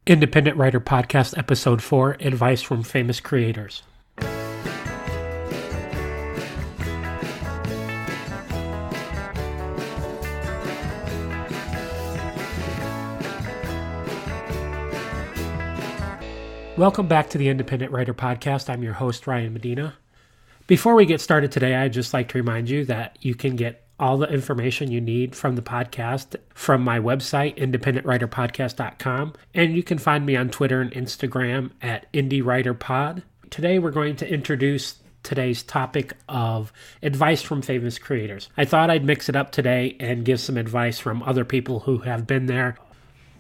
Independent Writer Podcast, Episode 4, Advice from Famous Creators. Welcome back to the Independent Writer Podcast. I'm your host, Ryan Medina. Before we get started today, I'd just like to remind you that you can get all the information you need from the podcast from my website, independentwriterpodcast.com. And you can find me on Twitter and Instagram at IndieWriterPod. Today, we're going to introduce today's topic of advice from famous creators. I thought I'd mix it up today and give some advice from other people who have been there,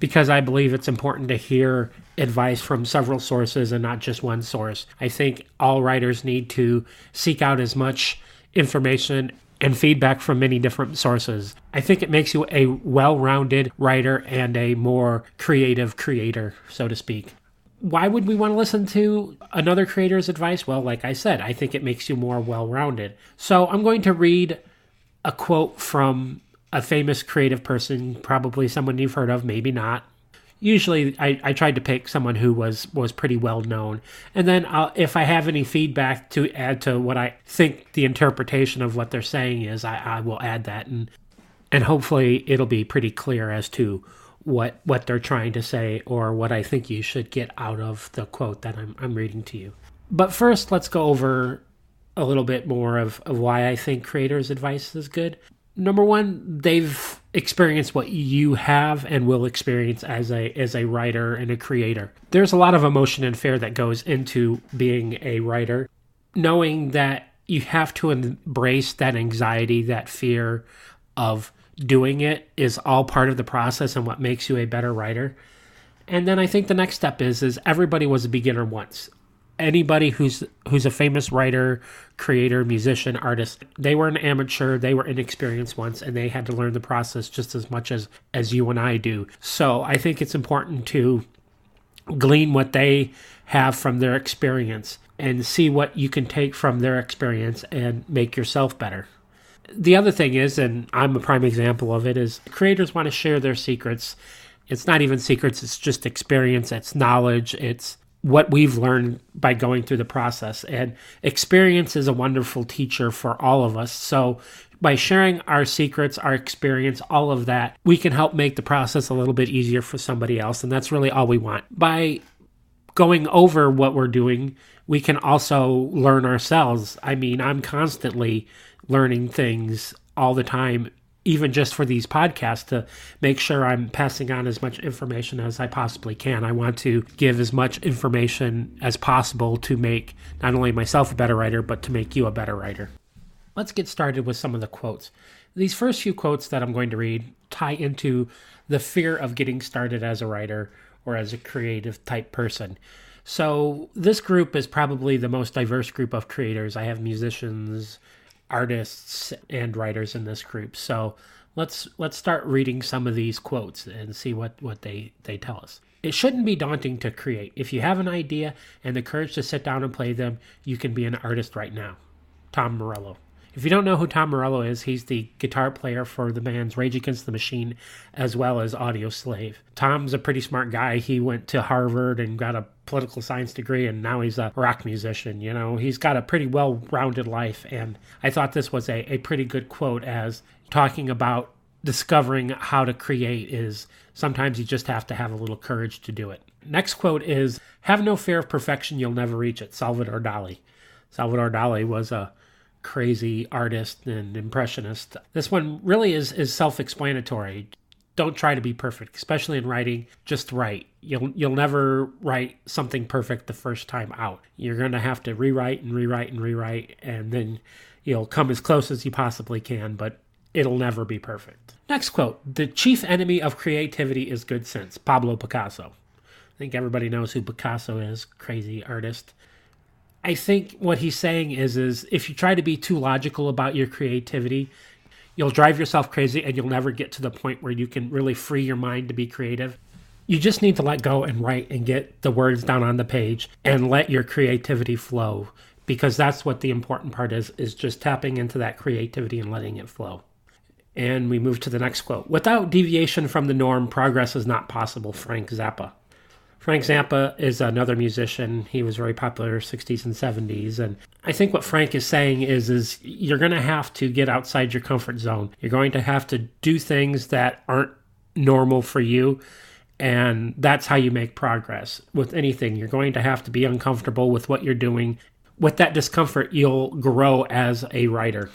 because I believe it's important to hear advice from several sources and not just one source. I think all writers need to seek out as much information and feedback from many different sources. I think it makes you a well-rounded writer and a more creative creator, so to speak. Why would we want to listen to another creator's advice? Well, like I said, I think it makes you more well-rounded. So I'm going to read a quote from a famous creative person, probably someone you've heard of, maybe not. Usually, I tried to pick someone who was pretty well known. And then if I have any feedback to add to what I think the interpretation of what they're saying is, I will add that. And hopefully it'll be pretty clear as to what they're trying to say or what I think you should get out of the quote that I'm reading to you. But first, let's go over a little bit more of why I think creators' advice is good. Number one, they've experienced what you have and will experience as a writer and a creator. There's a lot of emotion and fear that goes into being a writer. Knowing that you have to embrace that anxiety, that fear of doing it is all part of the process and what makes you a better writer. And then I think the next step is everybody was a beginner once. Anybody who's a famous writer, creator, musician, artist, they were an amateur, they were inexperienced once, and they had to learn the process just as much as you and I do. So I think it's important to glean what they have from their experience and see what you can take from their experience and make yourself better. The other thing is, and I'm a prime example of it, is creators want to share their secrets. It's not even secrets, it's just experience, it's knowledge, it's what we've learned by going through the process. And experience is a wonderful teacher for all of us. So by sharing our secrets, our experience, all of that, we can help make the process a little bit easier for somebody else. And that's really all we want. By going over what we're doing, we can also learn ourselves. I mean, I'm constantly learning things all the time, even just for these podcasts, to make sure I'm passing on as much information as I possibly can. I want to give as much information as possible to make not only myself a better writer, but to make you a better writer. Let's get started with some of the quotes. These first few quotes that I'm going to read tie into the fear of getting started as a writer or as a creative type person. So this group is probably the most diverse group of creators. I have musicians, artists, and writers in this group. So let's start reading some of these quotes and see what they tell us. It shouldn't be daunting to create. If you have an idea and the courage to sit down and play them, you can be an artist right now. Tom Morello. If you don't know who Tom Morello is, he's the guitar player for the bands Rage Against the Machine as well as Audio Slave. Tom's a pretty smart guy. He went to Harvard and got a political science degree, and now he's a rock musician. You know, he's got a pretty well-rounded life, and I thought this was a pretty good quote as talking about discovering how to create is sometimes you just have to have a little courage to do it. Next quote is, "Have no fear of perfection, you'll never reach it." Salvador Dali. Salvador Dali was a crazy artist and impressionist. This one really is self-explanatory. Don't try to be perfect, especially in writing. Just write. You'll never write something perfect the first time out. You're going to have to rewrite, and then you'll come as close as you possibly can, but it'll never be perfect. Next quote, "The chief enemy of creativity is good sense." Pablo Picasso. I think everybody knows who Picasso is, crazy artist. I think what he's saying is if you try to be too logical about your creativity, you'll drive yourself crazy and you'll never get to the point where you can really free your mind to be creative. You just need to let go and write and get the words down on the page and let your creativity flow, because that's what the important part is just tapping into that creativity and letting it flow. And we move to the next quote. "Without deviation from the norm, progress is not possible." Frank Zappa. Frank Zappa is another musician. He was very popular 60s and 70s. And I think what Frank is saying is you're going to have to get outside your comfort zone. You're going to have to do things that aren't normal for you. And that's how you make progress with anything. You're going to have to be uncomfortable with what you're doing. With that discomfort, you'll grow as a writer.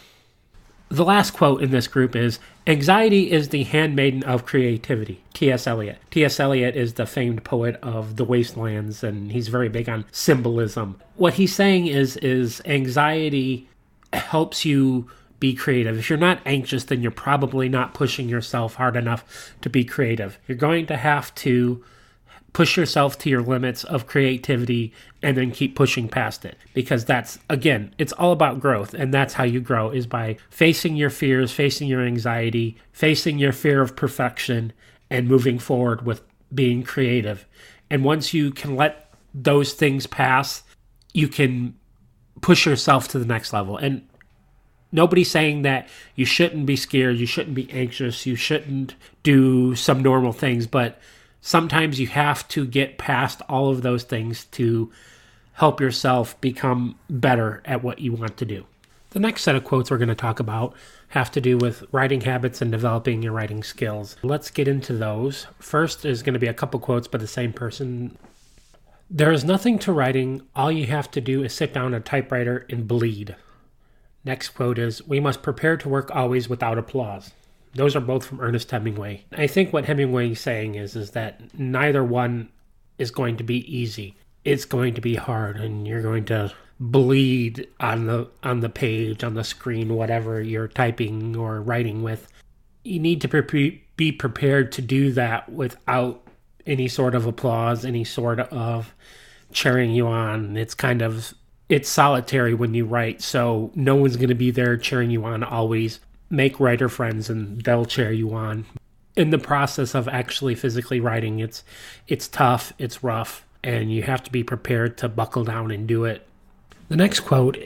The last quote in this group is, "Anxiety is the handmaiden of creativity." T.S. Eliot. T.S. Eliot is the famed poet of the wastelands, and he's very big on symbolism. What he's saying is anxiety helps you be creative. If you're not anxious, then you're probably not pushing yourself hard enough to be creative. You're going to have to push yourself to your limits of creativity and then keep pushing past it. Because that's, again, it's all about growth. And that's how you grow, is by facing your fears, facing your anxiety, facing your fear of perfection, and moving forward with being creative. And once you can let those things pass, you can push yourself to the next level. And nobody's saying that you shouldn't be scared, you shouldn't be anxious, you shouldn't do some normal things, but sometimes you have to get past all of those things to help yourself become better at what you want to do. The next set of quotes we're going to talk about have to do with writing habits and developing your writing skills. Let's get into those. First is going to be a couple quotes by the same person. "There is nothing to writing. All you have to do is sit down at a typewriter and bleed." Next quote is, "We must prepare to work always without applause." Those are both from Ernest Hemingway. I think what Hemingway is saying is that neither one is going to be easy. It's going to be hard, and you're going to bleed on the page, on the screen, whatever you're typing or writing with. You need to be prepared to do that without any sort of applause, any sort of cheering you on. It's solitary when you write, so no one's going to be there cheering you on always. Make writer friends and they'll cheer you on. In the process of actually physically writing, it's tough, it's rough, and you have to be prepared to buckle down and do it. The next quote,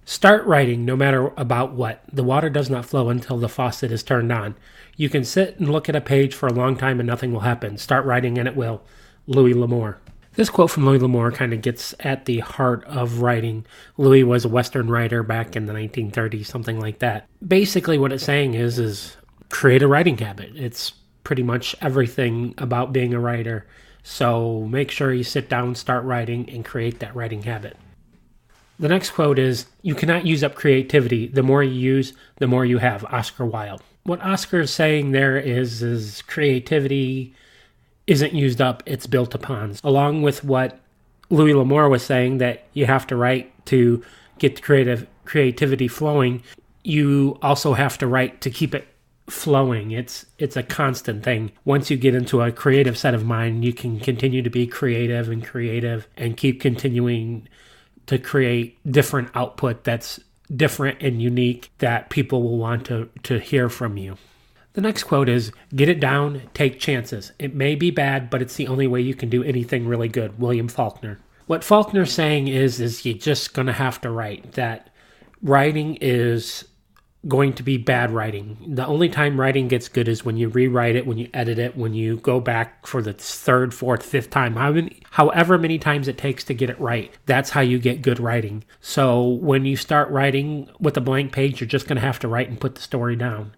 "Start writing no matter about what. The water does not flow until the faucet is turned on. You can sit and look at a page for a long time and nothing will happen. Start writing and it will." Louis Lamour. This quote from Louis Lamour kind of gets at the heart of writing. Louis was a Western writer back in the 1930s, something like that. Basically what it's saying is create a writing habit. It's pretty much everything about being a writer. So make sure you sit down, start writing, and create that writing habit. The next quote is, "You cannot use up creativity. The more you use, the more you have." Oscar Wilde. What Oscar is saying there is creativity isn't used up, it's built upon. Along with what Louis Lamour was saying, that you have to write to get the creativity flowing, you also have to write to keep it flowing. It's a constant thing. Once you get into a creative set of mind, you can continue to be creative and keep continuing to create different output that's different and unique that people will want to hear from you. The next quote is, "Get it down, take chances. It may be bad, but it's the only way you can do anything really good." William Faulkner. What Faulkner's saying is you're just going to have to write. That writing is going to be bad writing. The only time writing gets good is when you rewrite it, when you edit it, when you go back for the third, fourth, fifth time. However many times it takes to get it right. That's how you get good writing. So when you start writing with a blank page, you're just going to have to write and put the story down.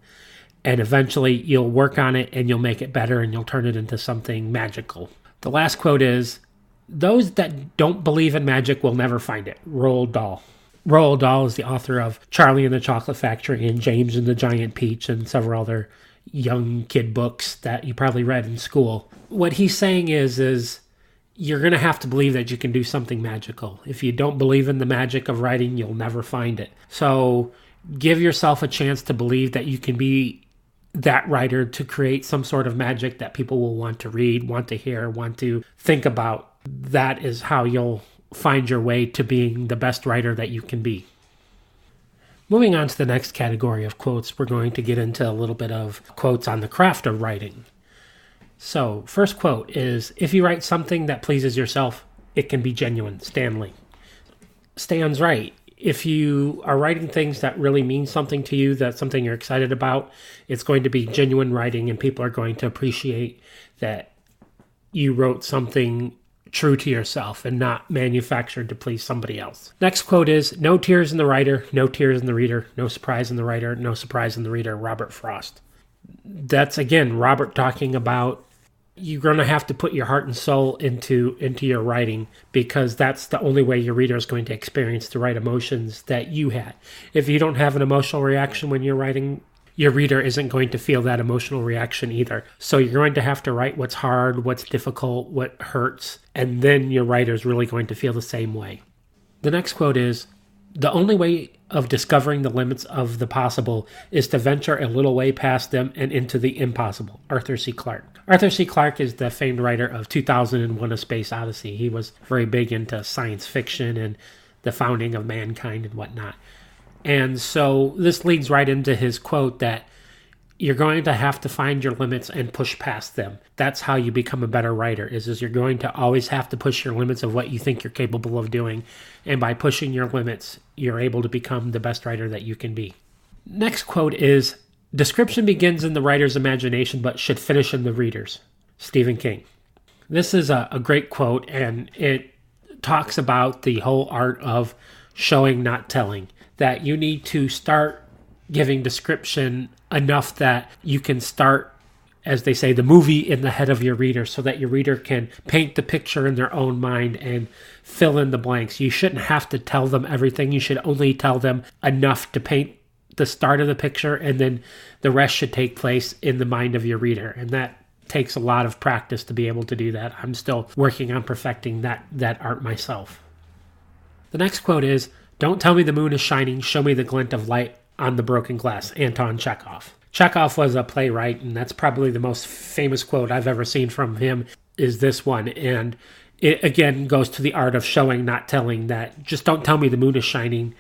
And eventually you'll work on it and you'll make it better and you'll turn it into something magical. The last quote is, "Those that don't believe in magic will never find it." Roald Dahl. Roald Dahl is the author of Charlie and the Chocolate Factory and James and the Giant Peach and several other young kid books that you probably read in school. What he's saying is you're going to have to believe that you can do something magical. If you don't believe in the magic of writing, you'll never find it. So give yourself a chance to believe that you can be that writer, to create some sort of magic that people will want to read, want to hear, want to think about. That is how you'll find your way to being the best writer that you can be. Moving on to the next category of quotes, we're going to get into a little bit of quotes on the craft of writing. So, first quote is, "If you write something that pleases yourself, it can be genuine." Stanley. Stan's right. If you are writing things that really mean something to you, that's something you're excited about, it's going to be genuine writing and people are going to appreciate that you wrote something true to yourself and not manufactured to please somebody else. Next quote is, "No tears in the writer, no tears in the reader, no surprise in the writer, no surprise in the reader," Robert Frost. That's, again, Robert talking about you're going to have to put your heart and soul into your writing, because that's the only way your reader is going to experience the right emotions that you had. If you don't have an emotional reaction when you're writing, your reader isn't going to feel that emotional reaction either. So you're going to have to write what's hard, what's difficult, what hurts, and then your writer's really going to feel the same way. The next quote is, "The only way of discovering the limits of the possible is to venture a little way past them and into the impossible." Arthur C. Clarke. Arthur C. Clarke is the famed writer of 2001: A Space Odyssey. He was very big into science fiction and the founding of mankind and whatnot. And so this leads right into his quote that you're going to have to find your limits and push past them. That's how you become a better writer, is you're going to always have to push your limits of what you think you're capable of doing. And by pushing your limits, you're able to become the best writer that you can be. Next quote is, "Description begins in the writer's imagination but should finish in the reader's." Stephen King. This is a great quote, and it talks about the whole art of showing, not telling. That you need to start giving description enough that you can start, as they say, the movie in the head of your reader, so that your reader can paint the picture in their own mind and fill in the blanks. You shouldn't have to tell them everything. You should only tell them enough to paint the start of the picture, and then the rest should take place in the mind of your reader. And that takes a lot of practice to be able to do that. I'm still working on perfecting that art myself. The next quote is, "Don't tell me the moon is shining, show me the glint of light on the broken glass." Anton Chekhov. Chekhov was a playwright, and that's probably the most famous quote I've ever seen from him is this one. And it, again, goes to the art of showing, not telling, that just don't tell me the moon is shining.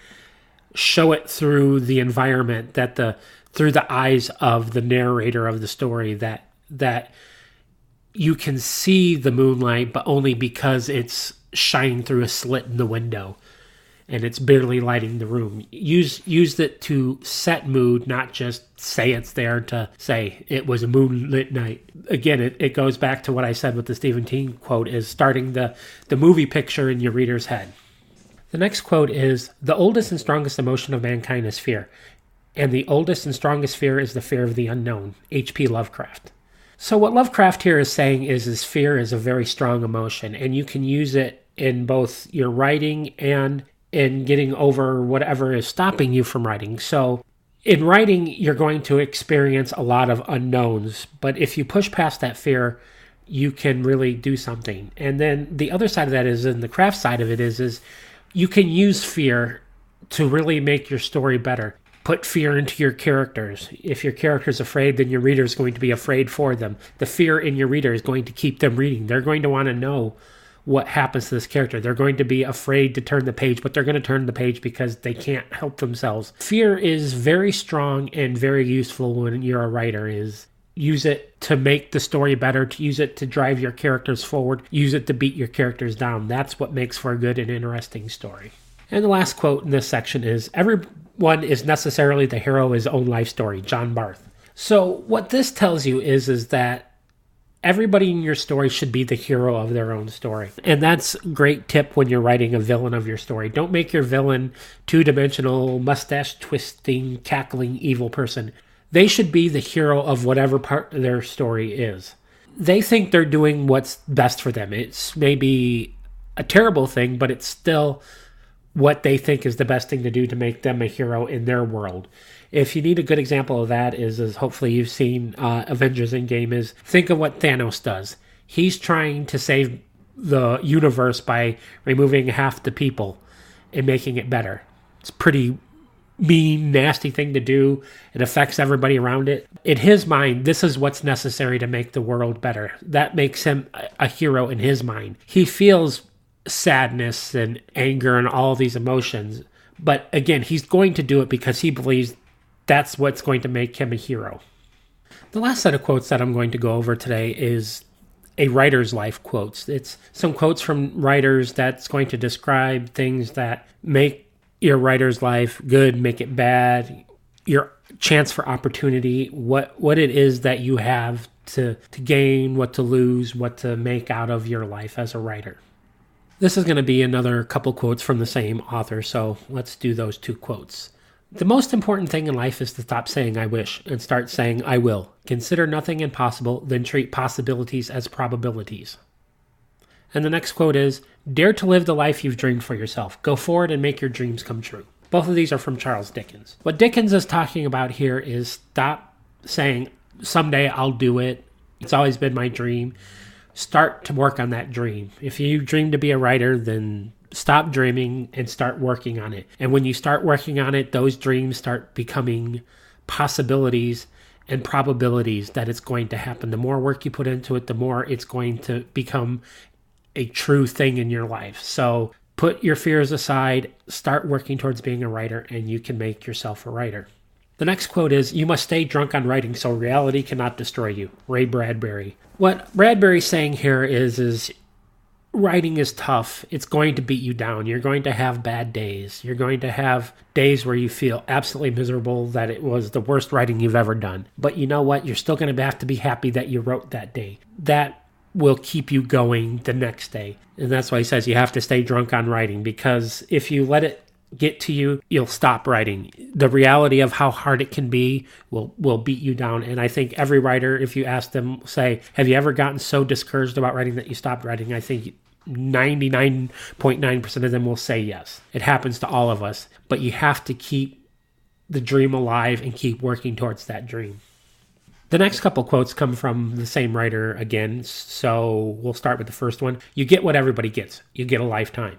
Show it through the environment, through the eyes of the narrator of the story, that you can see the moonlight, but only because it's shining through a slit in the window and it's barely lighting the room. Use it to set mood, not just say it's there to say it was a moonlit night. Again, it goes back to what I said with the Stephen King quote, is starting the movie picture in your reader's head. The next quote is, "The oldest and strongest emotion of mankind is fear, and the oldest and strongest fear is the fear of the unknown." H.P. Lovecraft. So what Lovecraft here is saying is fear is a very strong emotion, and you can use it in both your writing and in getting over whatever is stopping you from writing. So in writing, you're going to experience a lot of unknowns, but if you push past that fear, you can really do something. And then the other side of that is, and the craft side of it is you can use fear to really make your story better. Put fear into your characters. If your character's afraid, then your reader is going to be afraid for them. The fear in your reader is going to keep them reading. They're going to want to know what happens to this character. They're going to be afraid to turn the page, but they're going to turn the page because they can't help themselves. Fear is very strong and very useful when you're a writer. Use it to make the story better, to use it to drive your characters forward, use it to beat your characters down. That's what makes for a good and interesting story. And the last quote in this section is, "Everyone is necessarily the hero of his own life story." John Barth. So what this tells you is that everybody in your story should be the hero of their own story. And that's a great tip when you're writing a villain of your story. Don't make your villain two-dimensional, mustache-twisting, cackling, evil person. They should be the hero of whatever part of their story is. They think they're doing what's best for them. It's maybe a terrible thing, but it's still what they think is the best thing to do to make them a hero in their world. If you need a good example of that is hopefully you've seen Avengers Endgame, is think of what Thanos does. He's trying to save the universe by removing half the people and making it better. It's a pretty mean, nasty thing to do. It affects everybody around it. In his mind, this is what's necessary to make the world better. That makes him a hero in his mind. He feels sadness and anger and all these emotions, but again, he's going to do it because he believes that's what's going to make him a hero. The last set of quotes that I'm going to go over today is a writer's life quotes. It's some quotes from writers that's going to describe things that make your writer's life good, make it bad, your chance for opportunity, what it is that you have to gain, what to lose, what to make out of your life as a writer. This is going to be another couple quotes from the same author, so let's do those 2 quotes. The most important thing in life is to stop saying I wish and start saying I will. Consider nothing impossible, then treat possibilities as probabilities. And the next quote is, dare to live the life you've dreamed for yourself. Go forward and make your dreams come true. Both of these are from Charles Dickens. What Dickens is talking about here is stop saying, someday I'll do it. It's always been my dream. Start to work on that dream. If you dream to be a writer, then stop dreaming and start working on it. And when you start working on it, those dreams start becoming possibilities and probabilities that it's going to happen. The more work you put into it, the more it's going to become a true thing in your life. So put your fears aside, start working towards being a writer, and you can make yourself a writer. The next quote is, you must stay drunk on writing so reality cannot destroy you. Ray Bradbury. What Bradbury's saying here is writing is tough. It's going to beat you down. You're going to have bad days. You're going to have days where you feel absolutely miserable that it was the worst writing you've ever done. But you know what? You're still going to have to be happy that you wrote that day. That will keep you going the next day. And that's why he says you have to stay drunk on writing, because if you let it get to you, you'll stop writing. The reality of how hard it can be will beat you down. And I think every writer, if you ask them, say, have you ever gotten so discouraged about writing that you stopped writing? I think 99.9% of them will say yes. It happens to all of us. But you have to keep the dream alive and keep working towards that dream. The next couple quotes come from the same writer again, so we'll start with the first one. You get what everybody gets. You get a lifetime.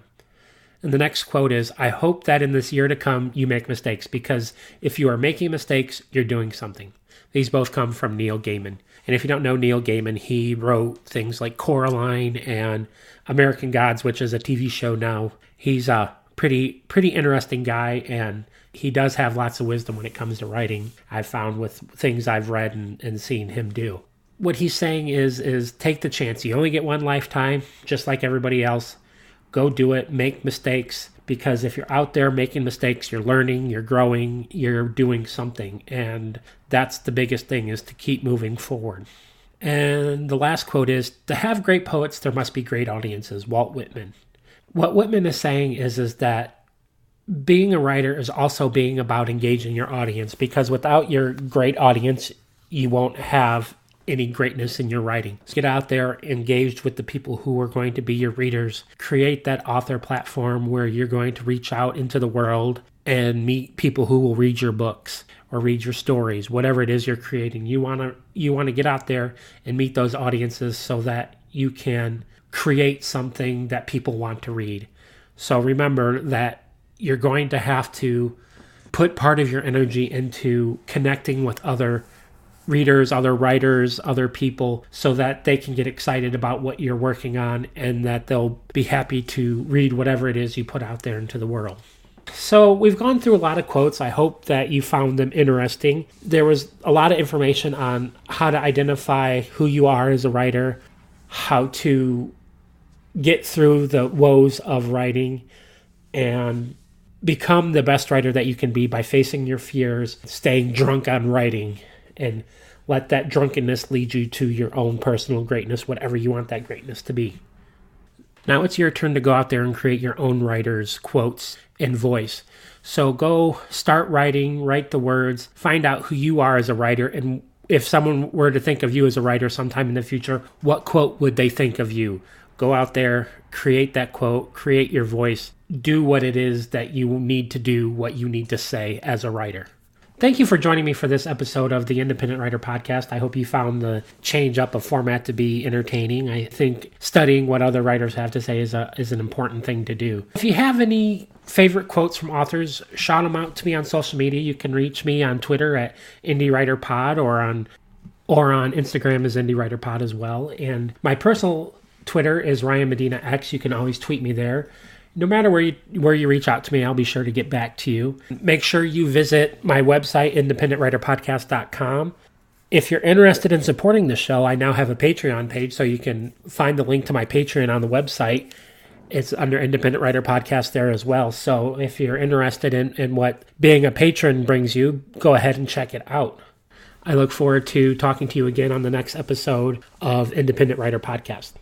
And the next quote is, I hope that in this year to come, you make mistakes, because if you are making mistakes, you're doing something. These both come from Neil Gaiman. And if you don't know Neil Gaiman, he wrote things like Coraline and American Gods, which is a TV show now. He's a pretty interesting guy, and he does have lots of wisdom when it comes to writing, I've found with things I've read and seen him do. What he's saying is take the chance. You only get one lifetime, just like everybody else. Go do it, make mistakes, because if you're out there making mistakes, you're learning, you're growing, you're doing something. And that's the biggest thing, is to keep moving forward. And the last quote is, to have great poets, there must be great audiences. Walt Whitman. What Whitman is saying is that being a writer is also being about engaging your audience, because without your great audience, you won't have any greatness in your writing. So get out there, engaged with the people who are going to be your readers. Create that author platform where you're going to reach out into the world and meet people who will read your books or read your stories, whatever it is you're creating. You want to get out there and meet those audiences so that you can create something that people want to read. So remember that you're going to have to put part of your energy into connecting with other readers, other writers, other people, so that they can get excited about what you're working on and that they'll be happy to read whatever it is you put out there into the world. So we've gone through a lot of quotes. I hope that you found them interesting. There was a lot of information on how to identify who you are as a writer, how to get through the woes of writing, and become the best writer that you can be by facing your fears, staying drunk on writing, and let that drunkenness lead you to your own personal greatness, whatever you want that greatness to be. Now it's your turn to go out there and create your own writer's quotes and voice. So go start writing, write the words, find out who you are as a writer, and if someone were to think of you as a writer sometime in the future, what quote would they think of you? Go out there, create that quote, create your voice, do what it is that you need to do, what you need to say as a writer. Thank you for joining me for this episode of the Independent Writer Podcast. I hope you found the change up of format to be entertaining. I think studying what other writers have to say is an important thing to do. If you have any favorite quotes from authors, shout them out to me on social media. You can reach me on Twitter at IndieWriterPod or on Instagram as IndieWriterPod as well. And my personal Twitter is Ryan Medina X. You can always tweet me there. No matter where you reach out to me, I'll be sure to get back to you. Make sure you visit my website, independentwriterpodcast.com. If you're interested in supporting the show, I now have a Patreon page, so you can find the link to my Patreon on the website. It's under Independent Writer Podcast there as well. So if you're interested in what being a patron brings you, go ahead and check it out. I look forward to talking to you again on the next episode of Independent Writer Podcast.